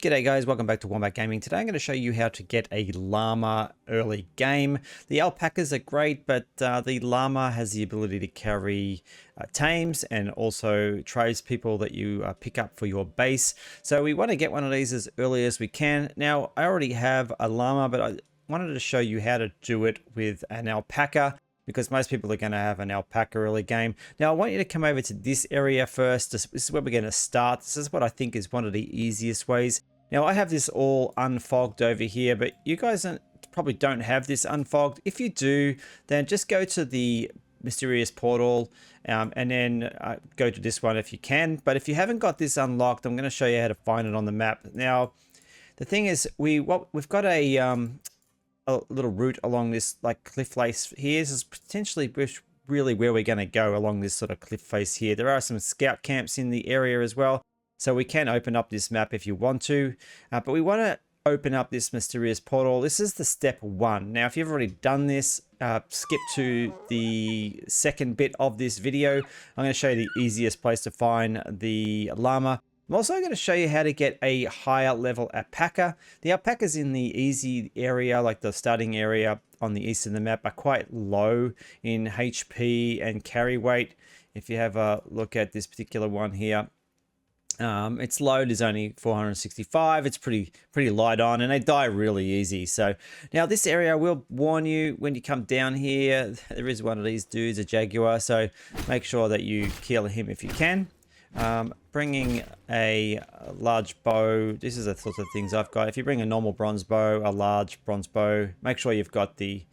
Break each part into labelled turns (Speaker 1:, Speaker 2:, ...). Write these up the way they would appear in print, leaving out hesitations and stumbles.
Speaker 1: G'day guys, welcome back to Wombat Gaming. Today I'm going to show you how to get a llama early game. The alpacas are great, but the llama has the ability to carry tames and also tradespeople that you pick up for your base. So we want to get one of these as early as we can. Now I already have a llama, but I wanted to show you how to do it with an alpaca, because most people are going to have an alpaca early game. Now I want you to come over to this area first. This is where we're going to start. This is what I think is one of the easiest ways. Now I have this all unfogged over here, but you guys probably don't have this unfogged. If you do, then just go to the mysterious portal and then go to this one if you can. But if you haven't got this unlocked, I'm going to show you how to find it on the map. Now the thing is, we've got a little route along this like cliff face here. This is potentially really where we're going to go, along this sort of cliff face here. There are some scout camps in the area as well, so we can open up this map if you want to, but we want to open up this mysterious portal. This is the step 1. Now if you've already done this, skip to the second bit of this video. I'm going to show you the easiest place to find the llama. I'm also going to show you how to get a higher level alpaca. The alpacas in the easy area, like the starting area on the east of the map, are quite low in HP and carry weight. If you have a look at this particular one here, its load is only 465. It's pretty light on, and they die really easy. So now this area, I will warn you, when you come down here, there is one of these dudes, a jaguar, so make sure that you kill him if you can. Bringing a large bow, this is the sort of things I've got. If you bring a normal bronze bow, a large bronze bow, make sure you've got the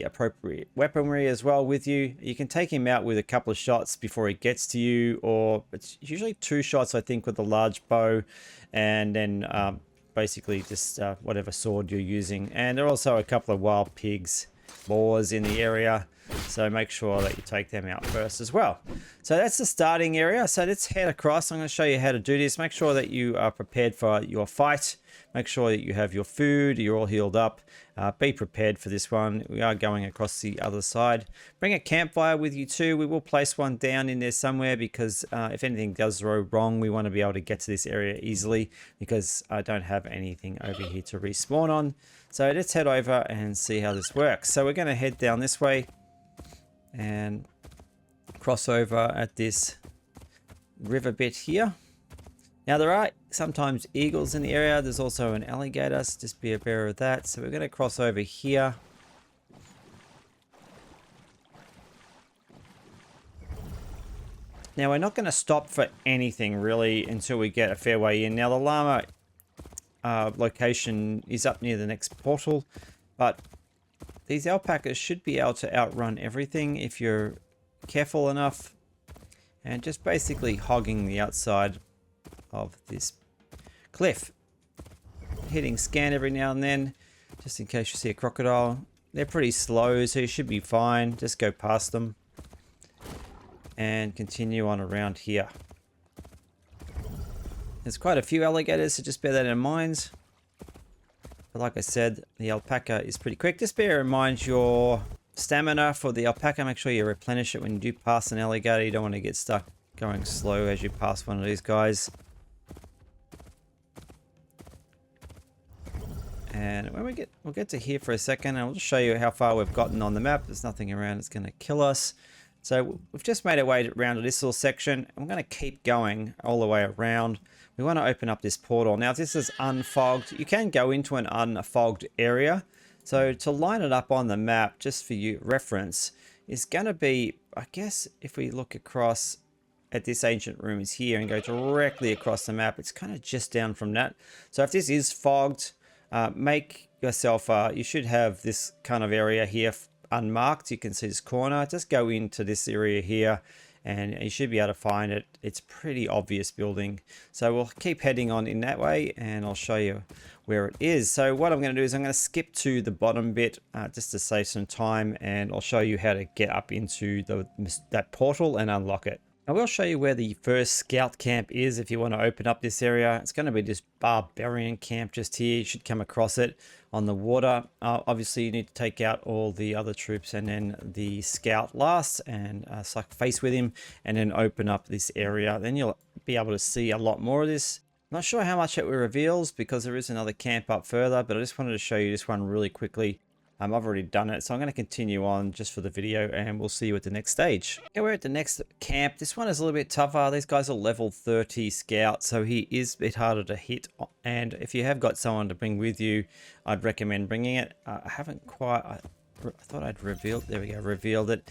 Speaker 1: appropriate weaponry as well with you. You can take him out with a couple of shots before he gets to you, or it's usually 2 shots I think with the large bow, and then basically just whatever sword you're using. And there are also a couple of wild pigs, boars in the area, so make sure that you take them out first as well. So that's the starting area. So let's head across. I'm going to show you how to do this. Make sure that you are prepared for your fight. Make sure that you have your food, you're all healed up. Be prepared for this one. We are going across the other side. Bring a campfire with you too. We will place one down in there somewhere, because if anything does go wrong, we want to be able to get to this area easily, because I don't have anything over here to respawn on. So let's head over and see how this works. So we're going to head down this way and cross over at this river bit here. Now there are sometimes eagles in the area. There's also an alligator, so just be aware of that. So we're going to cross over here. Now we're not going to stop for anything really until we get a fair way in. Now the llama location is up near the next portal, but these alpacas should be able to outrun everything if you're careful enough, and just basically hogging the outside of this cliff. Hitting scan every now and then, just in case you see a crocodile. They're pretty slow, so you should be fine. Just go past them and continue on around here. There's quite a few alligators, so just bear that in mind. But like I said, the alpaca is pretty quick. Just bear in mind your stamina for the alpaca. Make sure you replenish it when you do pass an alligator. You don't want to get stuck going slow as you pass one of these guys. And when we'll get to here for a second, and I'll just show you how far we've gotten on the map. There's nothing around that's going to kill us. So we've just made our way around to this little section. I'm going to keep going all the way around. We want to open up this portal. Now, if this is unfogged, you can go into an unfogged area. So to line it up on the map, just for you reference, is going to be, I guess, if we look across at this ancient ruins here and go directly across the map, it's kind of just down from that. So if this is fogged, make yourself, you should have this kind of area here unmarked. You can see this corner. Just go into this area here and you should be able to find it. It's pretty obvious building. So we'll keep heading on in that way, and I'll show you where it is. So what I'm going to do is I'm going to skip to the bottom bit just to save some time, and I'll show you how to get up into that portal and unlock it. I will show you where the first scout camp is if you want to open up this area. It's going to be this barbarian camp just here. You should come across it on the water. Obviously, you need to take out all the other troops and then the scout last, and suck face with him, and then open up this area. Then you'll be able to see a lot more of this. Not sure how much it reveals because there is another camp up further, but I just wanted to show you this one really quickly. I've already done it, so I'm going to continue on just for the video, and we'll see you at the next stage. Okay, we're at the next camp. This one is a little bit tougher. These guys are level 30 scout, so he is a bit harder to hit. And if you have got someone to bring with you, I'd recommend bringing it. I haven't quite... I thought I'd revealed... There we go, revealed it.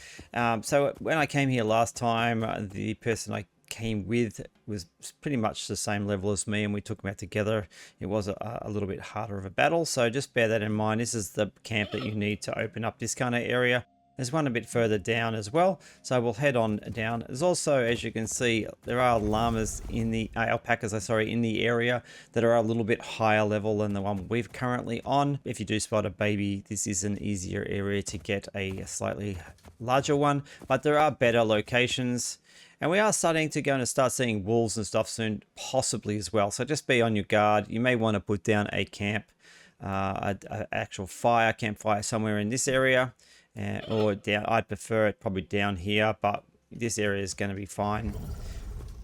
Speaker 1: So when I came here last time, the person I came with was pretty much the same level as me, and we took them out together. It was a little bit harder of a battle, so just bear that in mind. This is the camp that you need to open up this kind of area. There's one a bit further down as well, so we'll head on down. There's also, as you can see, there are llamas in the alpacas, in the area that are a little bit higher level than the one we're currently on. If you do spot a baby, this is an easier area to get a slightly larger one, but there are better locations. And we are starting to start seeing wolves and stuff soon, possibly as well. So just be on your guard. You may want to put down a camp, an actual campfire somewhere in this area, or down. I'd prefer it probably down here, but this area is going to be fine.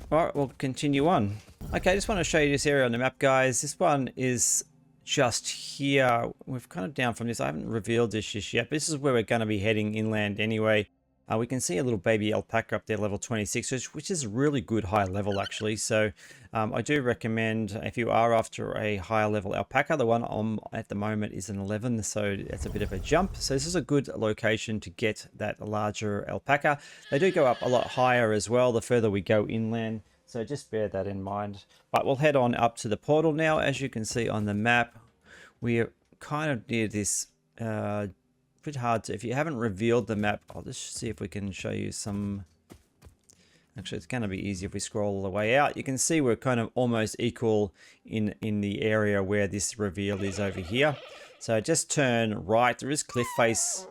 Speaker 1: All right, we'll continue on. Okay, I just want to show you this area on the map, guys. This one is just here. We've kind of down from this. I haven't revealed this just yet, but this is where we're going to be heading inland anyway. We can see a little baby alpaca up there, level 26, which is really good high level actually. So I do recommend, if you are after a higher level alpaca, the one I'm at the moment is an 11, so that's a bit of a jump. So this is a good location to get that larger alpaca. They do go up a lot higher as well the further we go inland, so just bear that in mind. But we'll head on up to the portal now. As you can see on the map, we're kind of near this bit hard to, if you haven't revealed the map, I'll just see if we can show you some. Actually, it's going to be easy if we scroll all the way out. You can see we're kind of almost equal in the area where this reveal is over here. So just turn right. There is cliff face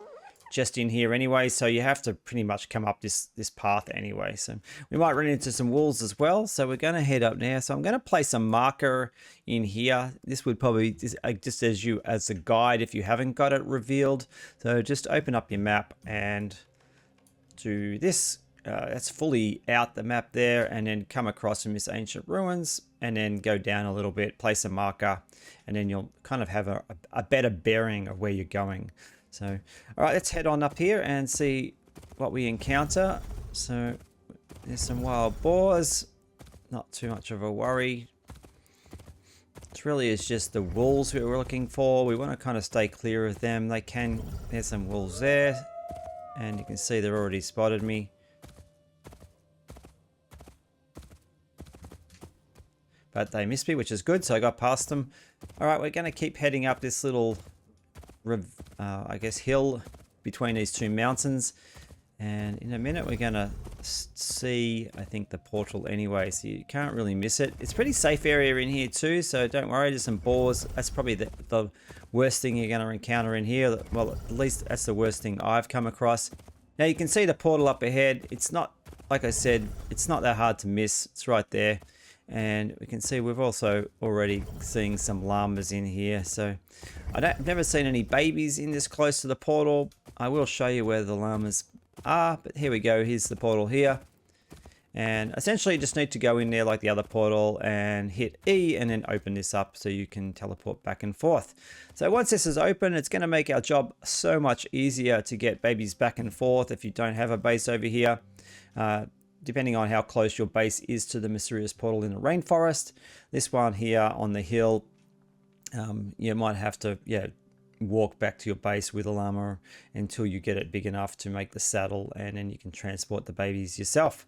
Speaker 1: just in here anyway, so you have to pretty much come up this path anyway. So we might run into some wolves as well, so we're going to head up now. So I'm going to place a marker in here. This would probably just as a guide if you haven't got it revealed. So just open up your map and do this. That's fully out the map there, and then come across from this ancient ruins, and then go down a little bit, place a marker, and then you'll kind of have a better bearing of where you're going. So, all right, let's head on up here and see what we encounter. So there's some wild boars, not too much of a worry. It really is just the wolves we were looking for. We want to kind of stay clear of them. There's some wolves there, and you can see they've already spotted me. But they missed me, which is good, so I got past them. All right, we're going to keep heading up this little I guess hill between these two mountains, and in a minute we're gonna see, I think, the portal anyway, so you can't really miss it. It's a pretty safe area in here too, so don't worry. There's some boars. That's probably the worst thing you're gonna encounter in here. Well, at least that's the worst thing I've come across. Now you can see the portal up ahead. It's not, like I said, it's not that hard to miss. It's right there. And we can see we've also already seeing some llamas in here. So I've never seen any babies in this close to the portal. I will show you where the llamas are, but here we go. Here's the portal here. And essentially you just need to go in there like the other portal and hit E and then open this up so you can teleport back and forth. So once this is open, it's going to make our job so much easier to get babies back and forth if you don't have a base over here. Depending on how close your base is to the mysterious portal in the rainforest. This one here on the hill, you might have to walk back to your base with a llama until you get it big enough to make the saddle, and then you can transport the babies yourself.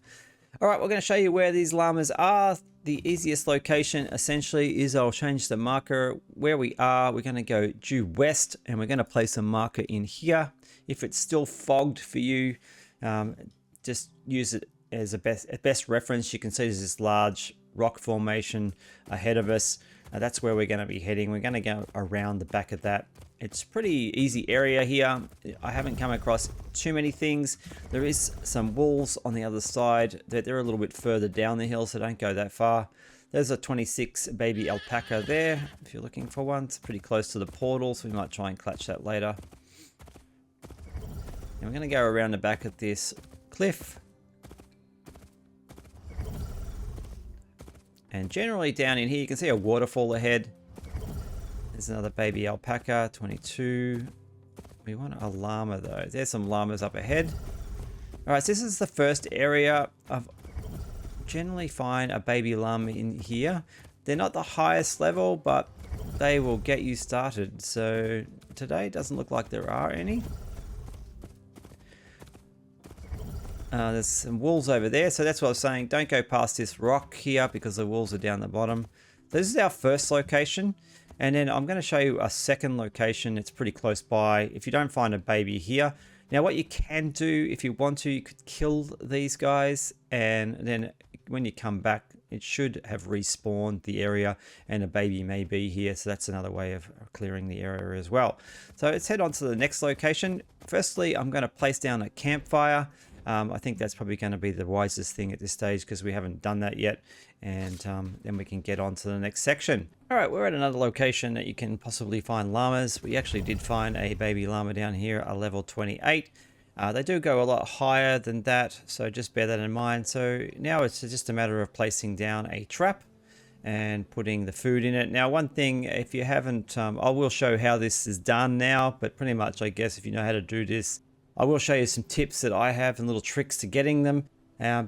Speaker 1: All right, we're going to show you where these llamas are. The easiest location essentially is, I'll change the marker where we are. We're going to go due west, and we're going to place a marker in here. If it's still fogged for you, just use it as a best reference. You can see there's this large rock formation ahead of us. That's where we're going to be heading. We're going to go around the back of that. It's pretty easy area here. I haven't come across too many things. There is some wolves on the other side. They're a little bit further down the hill, so don't go that far. There's a 26 baby alpaca there if you're looking for one. It's pretty close to the portal, so we might try and clutch that later. And we're going to go around the back of this cliff. And generally down in here, you can see a waterfall ahead. There's another baby alpaca, 22. We want a llama though. There's some llamas up ahead. All right, so this is the first area. I've generally find a baby llama in here. They're not the highest level, but they will get you started. So today it doesn't look like there are any. There's some wolves over there, so that's what I was saying. Don't go past this rock here because the wolves are down the bottom. So this is our first location, and then I'm going to show you a second location. It's pretty close by. If you don't find a baby here, now what you can do if you want to, you could kill these guys, and then when you come back, it should have respawned the area and a baby may be here. So that's another way of clearing the area as well. So let's head on to the next location. Firstly, I'm going to place down a campfire. I think that's probably going to be the wisest thing at this stage because we haven't done that yet. And then we can get on to the next section. All right, we're at another location that you can possibly find llamas. We actually did find a baby llama down here, a level 28. They do go a lot higher than that, so just bear that in mind. So now it's just a matter of placing down a trap and putting the food in it. Now, one thing, if you haven't, I will show how this is done now, but pretty much, I guess, if you know how to do this, I will show you some tips that I have and little tricks to getting them.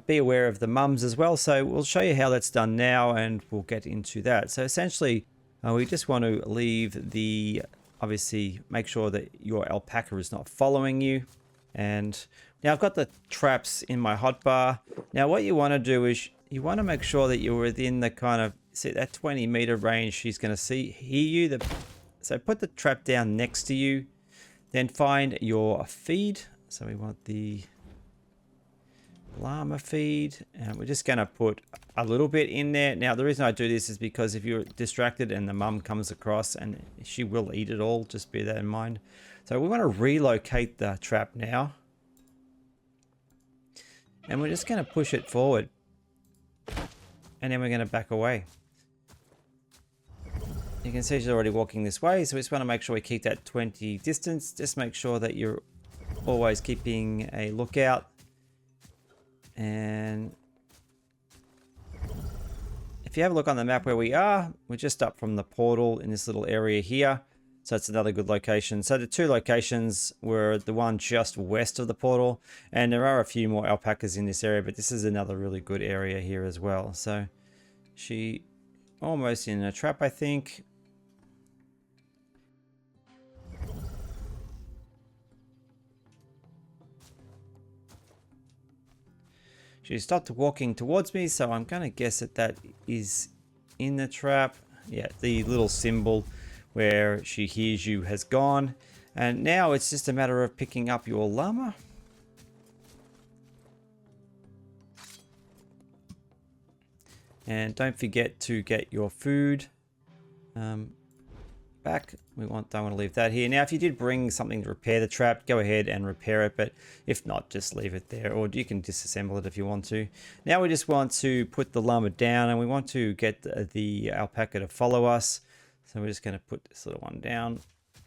Speaker 1: Be aware of the mums as well. So we'll show you how that's done now and we'll get into that. So essentially, we just want to leave the, obviously, make sure that your alpaca is not following you. And now I've got the traps in my hotbar. Now what you want to do is you want to make sure that you're within the kind of, see that 20-meter range she's going to hear you. So put the trap down next to you. Then find your feed. So we want the llama feed. And we're just going to put a little bit in there. Now the reason I do this is because if you're distracted and the mum comes across and she will eat it all, just bear that in mind. So we want to relocate the trap now. And we're just going to push it forward. And then we're going to back away. You can see she's already walking this way. So we just want to make sure we keep that 20 distance. Just make sure that you're always keeping a lookout. And if you have a look on the map where we are, we're just up from the portal in this little area here. So it's another good location. So the two locations were the one just west of the portal. And there are a few more alpacas in this area, but this is another really good area here as well. So she almost in a trap, I think. She stopped walking towards me, so I'm going to guess that that is in the trap. Yeah, the little symbol where she hears you has gone. And now it's just a matter of picking up your llama. And don't forget to get your food back. We don't want to leave that here. Now, if you did bring something to repair the trap, go ahead and repair it. But if not, just leave it there. Or you can disassemble it if you want to. Now we just want to put the llama down and we want to get the alpaca to follow us. So we're just going to put this little one down.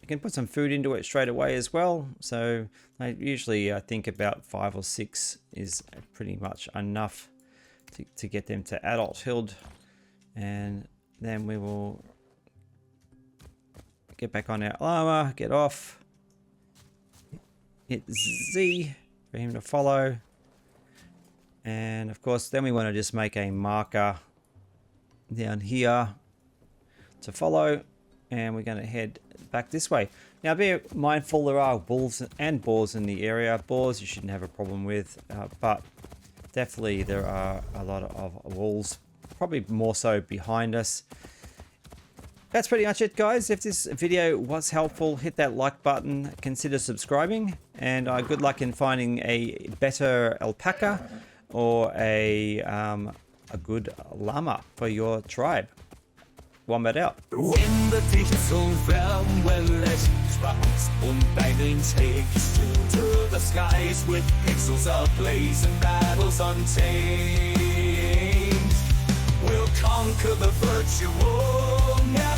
Speaker 1: You can put some food into it straight away as well. So I usually think about 5 or 6 is pretty much enough to get them to adulthood. And then we will get back on our llama, get off, hit Z for him to follow. And of course, then we want to just make a marker down here to follow, and we're going to head back this way. Now be mindful, there are wolves and boars in the area. Boars you shouldn't have a problem with, but definitely there are a lot of wolves, probably more so behind us. That's pretty much it, guys. If this video was helpful, hit that like button, consider subscribing, and good luck in finding a better alpaca or a good llama for your tribe. Wombat out.
Speaker 2: Wenn wir dich so wellness sparks und deinen takes to the skies with pixels ablaze and battles untamed, we'll conquer the virtual now.